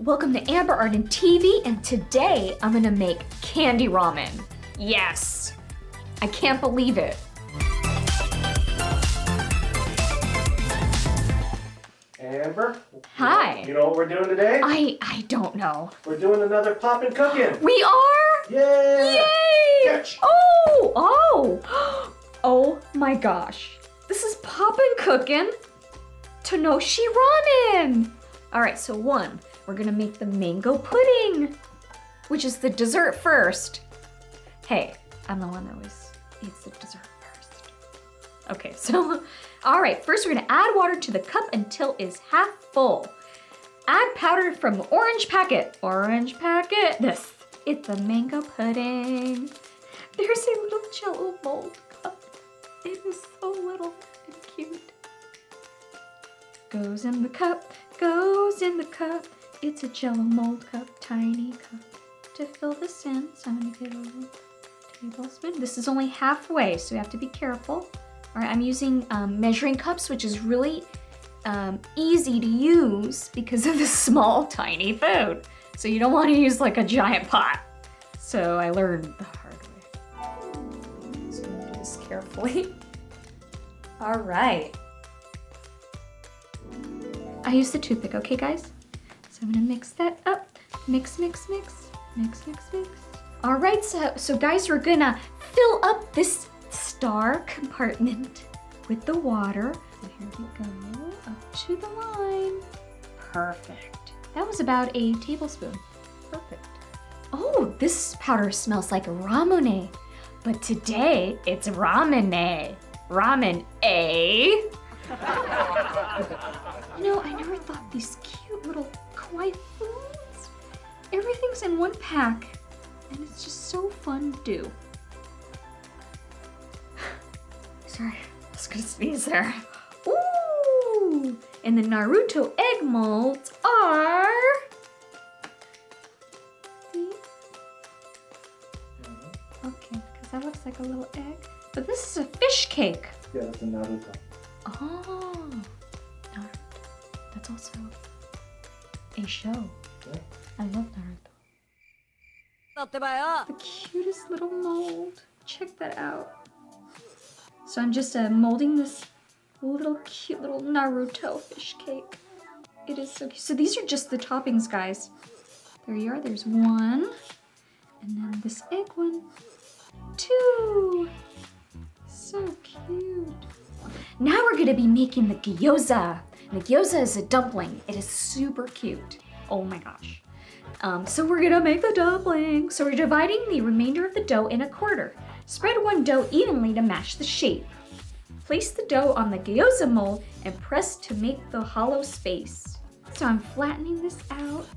Welcome to AATV, and today I'm gonna make candy ramen. Yes! I can't believe it. Amber? Hi. You know what we're doing today? I don't know. We're doing another Popin Cookin. We are? Yeah! Yay! Catch. Oh my gosh. This is Popin Cookin Tonoshi Ramen. All right, so one, we're gonna make the mango pudding, which is the dessert first. Hey, I'm the one that always eats the dessert first. Okay, so, all right, first we're gonna add water to the cup until it's half full. Add powder from orange packet. This, it's a mango pudding. There's a little jello mold cup. It is so little and cute. Goes in the cup, goes in the cup. It's a jello mold cup, tiny cup. To fill this in, so I'm gonna get a little tablespoon. This is only halfway, so you have to be careful. All right, I'm using measuring cups, which is really easy to use because of the small, tiny food. So you don't want to use like a giant pot. So I learned the hard way. So I'm gonna do this carefully. All right. I use the toothpick, okay guys? So I'm gonna mix that up. Mix, mix, mix, mix, mix, mix. All right, so guys, we're gonna fill up this star compartment with the water. So here we go, up to the line. Perfect. That was about a tablespoon. Perfect. Oh, this powder smells like ramune, but today it's ramen-a. Ramen-a. You know, I never thought these cute little kawaii foods. Everything's in one pack, and it's just so fun to do. Sorry, I was gonna sneeze there. Ooh! And the Naruto egg molds are... See? Okay, because that looks like a little egg. But this is a fish cake. Yeah, that's a Naruto. Oh, Naruto. That's also a show. Yeah. I love Naruto. The cutest little mold. Check that out. So I'm just molding this little cute little Naruto fish cake. It is so cute. So these are just the toppings, guys. There you are. There's one. And then this egg one. Two. So cute. Now we're gonna be making the gyoza. And the gyoza is a dumpling. It is super cute. Oh my gosh. So we're gonna make the dumpling. So we're dividing the remainder of the dough in a quarter. Spread one dough evenly to match the shape. Place the dough on the gyoza mold and press to make the hollow space. So I'm flattening this out.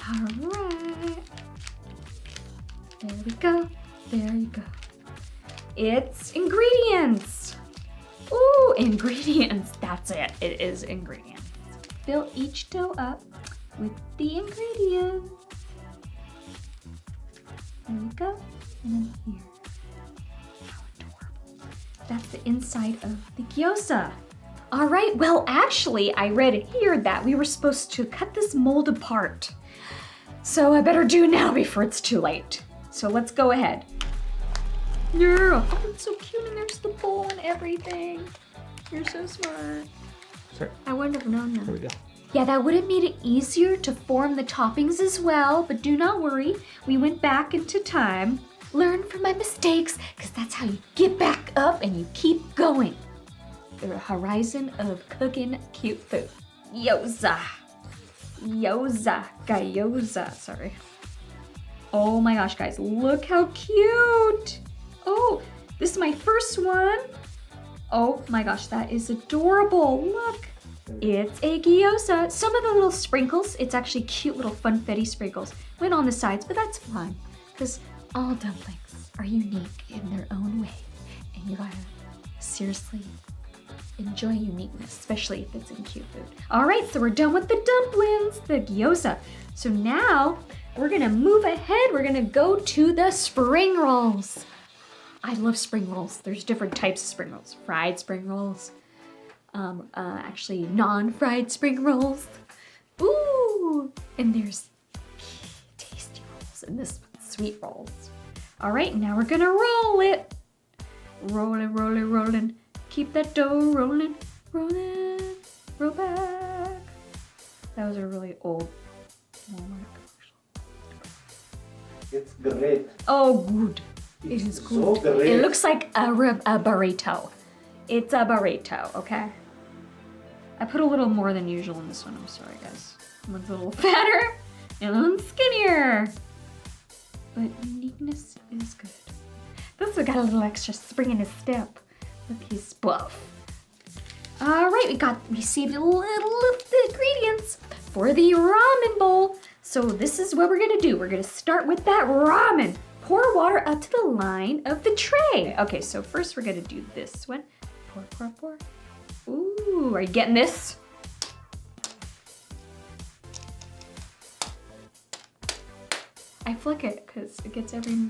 All right. There we go. There you go. It's ingredients. Ooh, ingredients. That's it. It is ingredients. Fill each dough up with the ingredients. There we go. And then here. How adorable. That's the inside of the gyoza. All right, well, actually, I read here that we were supposed to cut this mold apart. So I better do now before it's too late. So let's go ahead. Yeah, oh, it's so cute, and there's the bowl and everything. You're so smart. Sorry. I wouldn't have known that. There we go. Yeah, that would have made it easier to form the toppings as well, but do not worry. We went back into time, learned from my mistakes, because that's how you get back up and you keep going. The horizon of cooking cute food. Gyoza. Gyoza, sorry. Oh my gosh, guys, look how cute. Oh, this is my first one. Oh my gosh, that is adorable. Look, it's a gyoza. Some of the little sprinkles, it's actually cute little funfetti sprinkles, went on the sides, but that's fine because all dumplings are unique in their own way. And you gotta seriously enjoy uniqueness, especially if it's in cute food. All right, so we're done with the dumplings, the gyoza. So now we're gonna move ahead. We're gonna go to the spring rolls. I love spring rolls. There's different types of spring rolls. Fried spring rolls, actually non-fried spring rolls. Ooh, And there's tasty rolls and this one's sweet rolls. All right, now we're gonna roll it. Rolling, rolling, rolling. Keep that dough rolling, rolling, roll back. That was a really old Walmart commercial. It's great. Oh, good. It It's is so good. great. It looks like a burrito. It's a burrito, okay? I put a little more than usual in this one. I'm sorry, guys. One's a little fatter and one's skinnier. But uniqueness is good. This one got a little extra spring in his step. Look, he's buff. All right, we saved a little of the ingredients for the ramen bowl. So this is what we're gonna do. We're gonna start with that ramen. Pour water up to the line of the tray. Okay, so first we're gonna do this one. Pour, pour, pour. Ooh, are you getting this? I flick it because it gets every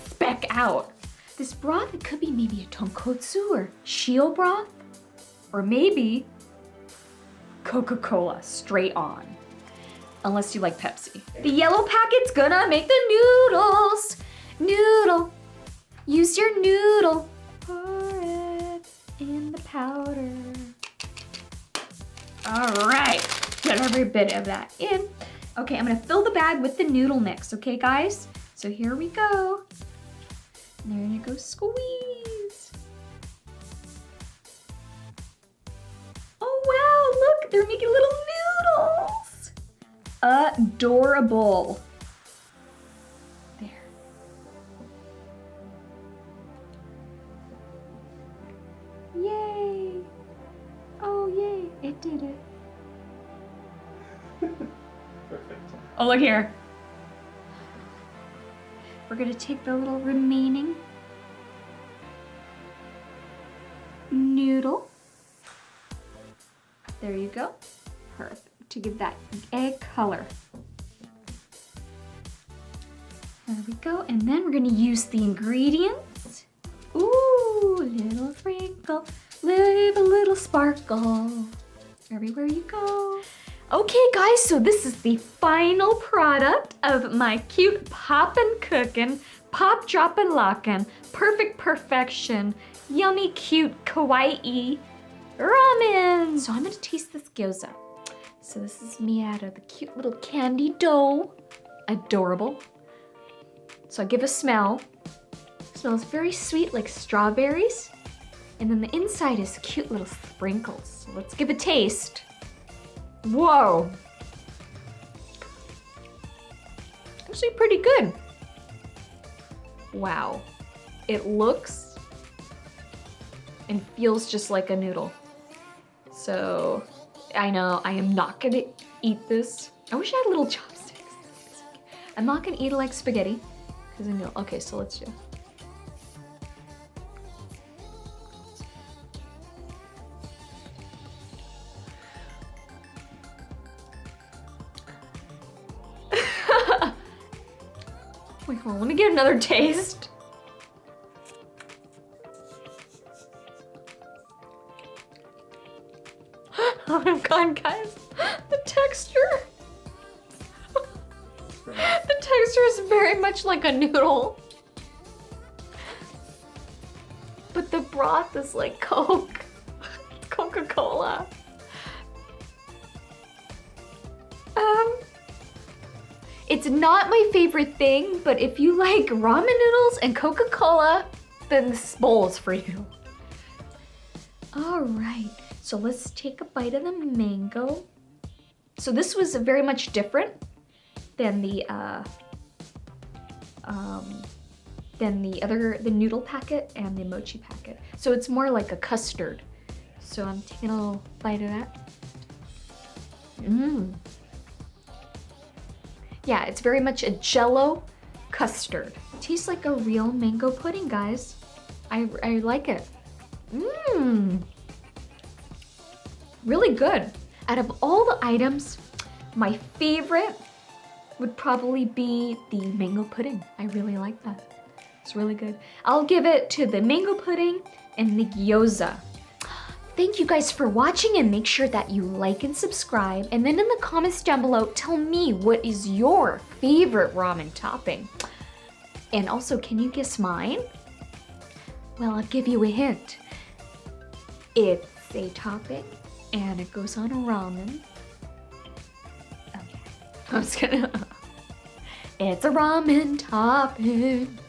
speck out. This broth, it could be maybe a tonkotsu or shio broth, or maybe Coca-Cola straight on, unless you like Pepsi. The yellow packet's gonna make the noodles. Noodle, use your noodle. Pour it in the powder. All right, get every bit of that in. Okay, I'm gonna fill the bag with the noodle mix, okay guys? So here we go. There you go, squeeze. Oh wow, look, they're making little noodles. Adorable. There. Yay. Oh yay, it did it. Perfect. Oh, look here. We're gonna take the little remaining noodle. There you go. Perfect. To give that egg color. There we go. And then we're gonna use the ingredients. Ooh, little sprinkle, leave a little sparkle everywhere you go. Okay guys, so this is the final product of my cute Popin Cookin, Pop Droppin' Lockin', Perfect Perfection, Yummy Cute Kawaii Ramen. So I'm gonna taste this gyoza. So this is made out of the cute little candy dough. Adorable. So I give a smell. It smells very sweet like strawberries. And then the inside is cute little sprinkles. So let's give a taste. Whoa. Actually pretty good. Wow. It looks and feels just like a noodle. So I know I am not gonna eat this. I wish I had little chopsticks. I'm not gonna eat it like spaghetti because I know. Okay, so let's do. Wait, hold on, let me get another taste. Oh my god, guys, the texture. The texture is very much like a noodle. But the broth is like Coke. Coca-Cola. It's not my favorite thing, but if you like ramen noodles and Coca-Cola, then this bowl is for you. All right, so let's take a bite of the mango. So this was very much different than the noodle packet and the mochi packet. So it's more like a custard. So I'm taking a little bite of that. Mmm. Yeah, it's very much a jello custard. It tastes like a real mango pudding, guys. I like it. Mmm. Really good. Out of all the items, my favorite would probably be the mango pudding. I really like that. It's really good. I'll give it to the mango pudding and the gyoza. Thank you guys for watching, and make sure that you like and subscribe. And then in the comments down below, tell me what is your favorite ramen topping. And also, can you guess mine? Well, I'll give you a hint. It's a topping and it goes on a ramen. Okay, I'm just gonna. It's a ramen topping.